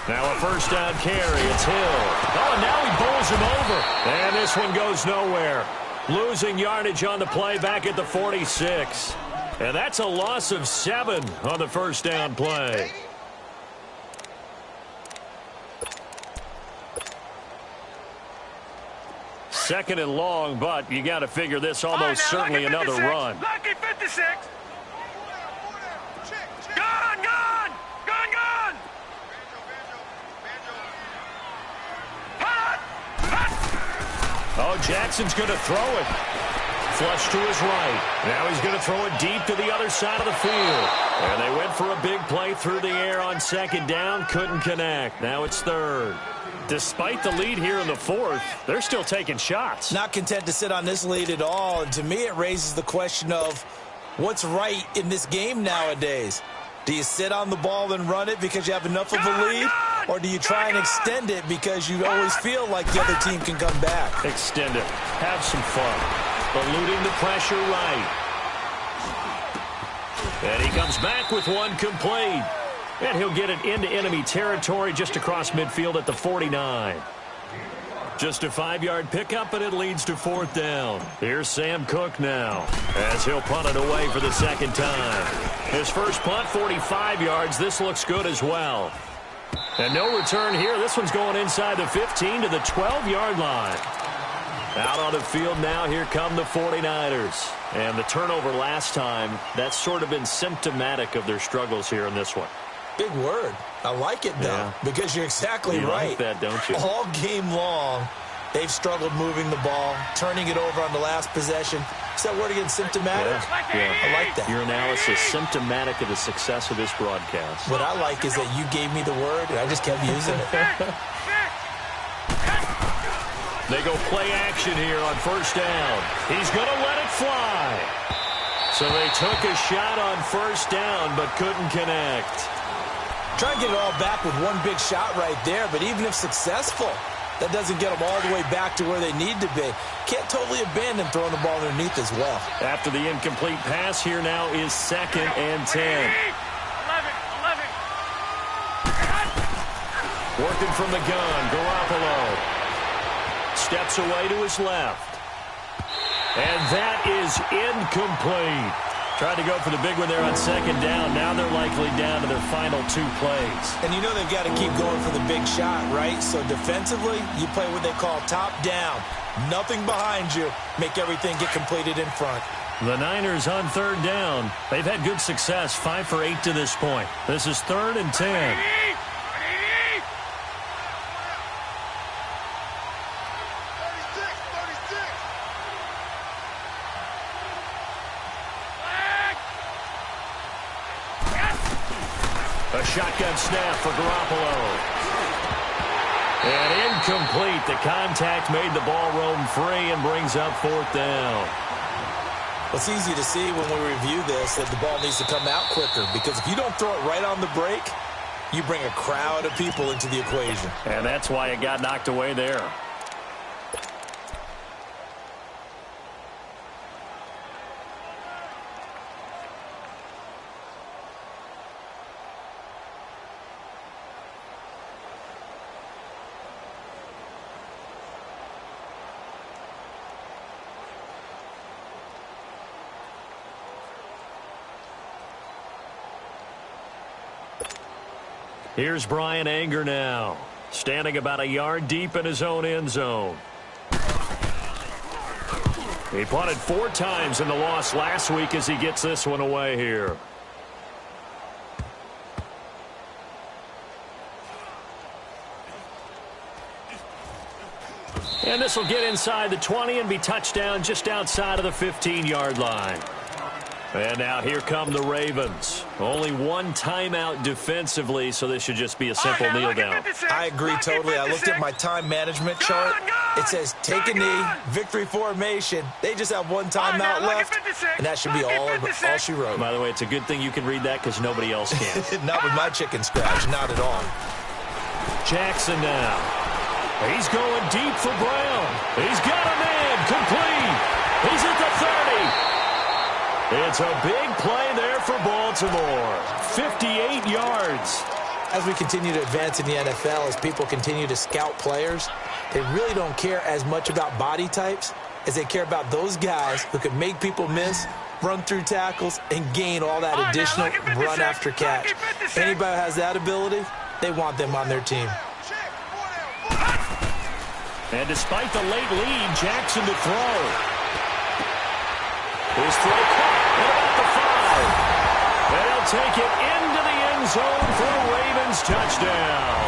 Speaker 2: Now a first down carry. It's Hill. Oh, and now he bowls him over. And this one goes nowhere. Losing yardage on the play back at the 46. And that's a loss of 7 on the first down play. Second and long, but you got to figure this almost certainly another run.
Speaker 4: Lucky 56.
Speaker 2: Oh, Jackson's going to throw it. Flush to his right. Now he's going to throw it deep to the other side of the field. And they went for a big play through the air on second down. Couldn't connect. Now it's third. Despite the lead here in the fourth, they're still taking shots.
Speaker 3: Not content to sit on this lead at all. And to me, it raises the question of what's right in this game nowadays. Do you sit on the ball and run it because you have enough of a lead? Or do you try and extend it because you always feel like the other team can come back?
Speaker 2: Extend it. Have some fun. Eluding the pressure right. And he comes back with one complete. And he'll get it into enemy territory just across midfield at the 49. Just a 5-yard pickup, and it leads to fourth down. Here's Sam Cook now, as he'll punt it away for the second time. His first punt, 45 yards. This looks good as well. And no return here. This one's going inside the 15 to the 12-yard line. Out on the field now, here come the 49ers. And the turnover last time, that's sort of been symptomatic of their struggles here in this one.
Speaker 3: Big word. I like it, though, because you're exactly right.
Speaker 2: You like that, don't you?
Speaker 3: All game long, they've struggled moving the ball, turning it over on the last possession. Is that word again, symptomatic?
Speaker 2: Yeah.
Speaker 3: I like that.
Speaker 2: Your analysis, symptomatic of the success of this broadcast.
Speaker 3: What I like is that you gave me the word, and I just kept using it.
Speaker 2: They go play action here on first down. He's going to let it fly. So they took a shot on first down, but couldn't connect.
Speaker 3: Try and get it all back with one big shot right there, but even if successful, that doesn't get them all the way back to where they need to be. Can't totally abandon throwing the ball underneath as well.
Speaker 2: After the incomplete pass, here now is 2nd and 10.
Speaker 4: 11.
Speaker 2: Working from the gun, Garoppolo steps away to his left. And that is incomplete. Tried to go for the big one there on second down. Now they're likely down to their final 2 plays. And
Speaker 3: you know they've got to keep going for the big shot, right? So defensively, you play what they call top down. Nothing behind you. Make everything get completed in front.
Speaker 2: The Niners on third down. They've had good success, 5 for 8 to this point. This is 3rd and 10. A shotgun snap for Garoppolo. And incomplete. The contact made the ball roam free and brings up 4th down.
Speaker 3: It's easy to see when we review this that the ball needs to come out quicker, because if you don't throw it right on the break, you bring a crowd of people into the equation.
Speaker 2: And that's why it got knocked away there. Here's Brian Anger now, standing about a yard deep in his own end zone. He punted 4 times in the loss last week as he gets this one away here. And this will get inside the 20 and be touchdown just outside of the 15-yard line. And now here come the Ravens. Only one timeout defensively, so this should just be a simple kneel down.
Speaker 3: I agree totally. I looked at my time management chart. It says take a knee, victory formation. They just have one timeout left, and that should be all she wrote.
Speaker 2: By the way, it's a good thing you can read that because nobody else can.
Speaker 3: Not with my chicken scratch, not at all.
Speaker 2: Jackson now. He's going deep for Brown. He's got a man complete. He's at the 30. It's a big play there for Baltimore. 58 yards.
Speaker 3: As we continue to advance in the NFL, as people continue to scout players, they really don't care as much about body types as they care about those guys who can make people miss, run through tackles, and gain all that additional run after catch. Anybody who has that ability, they want them on their team.
Speaker 2: And despite the late lead, Jackson to throw. His throw caught at about the 5. And he'll take it into the end zone for a Ravens touchdown.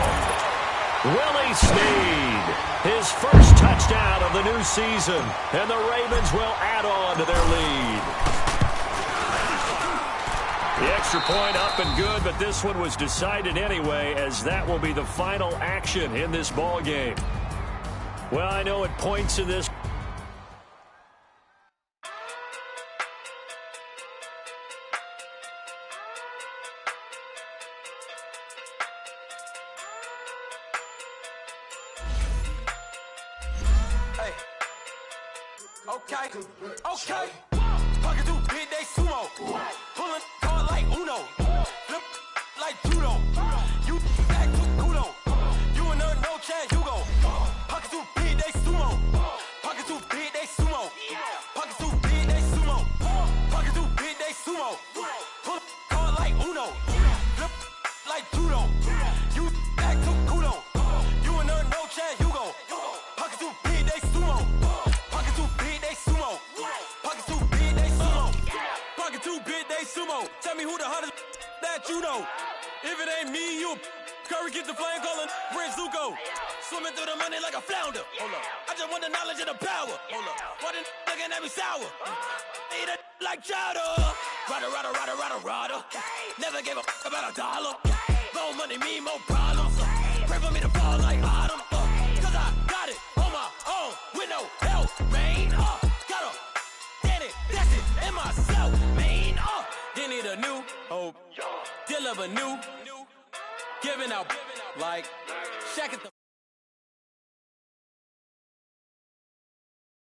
Speaker 2: Willie Snead, his first touchdown of the new season. And the Ravens will add on to their lead. The extra point up and good, but this one was decided anyway, as that will be the final action in this ball game. Well, I know at points in this.
Speaker 5: Hey. Okay. Pocket too big, they sumo. Pulling card like Uno. Flip like judo. You back to kudo. You and her, no chance, you go. Pocket too big, they sumo. Pocket too big, they sumo. Pocket too big, they sumo. Pocket too big, they sumo. Pull card like Uno. Flip like judo. You back to kudo. You and her, no chance, you go. Pocket too big, they sumo. Pocket too big, they sumo. Pocket too big, they sumo. Pocket too big, they sumo. Tell me who the hottest that you know. If it ain't me, you. Curry get the flame calling Prince Zuko. Swimming through the money like a flounder. Hold up. I just want the knowledge and the power. Hold up. Why the looking at me sour? Eat it like chowder. Rada. Never gave a about a dollar. More money mean more problems. Pray for me to fall like autumn. Cause I got it on my own with no help, man. Got a daddy, that's it, and myself, man. They need a new hope. Deal of a new. Giving out like Shaq at the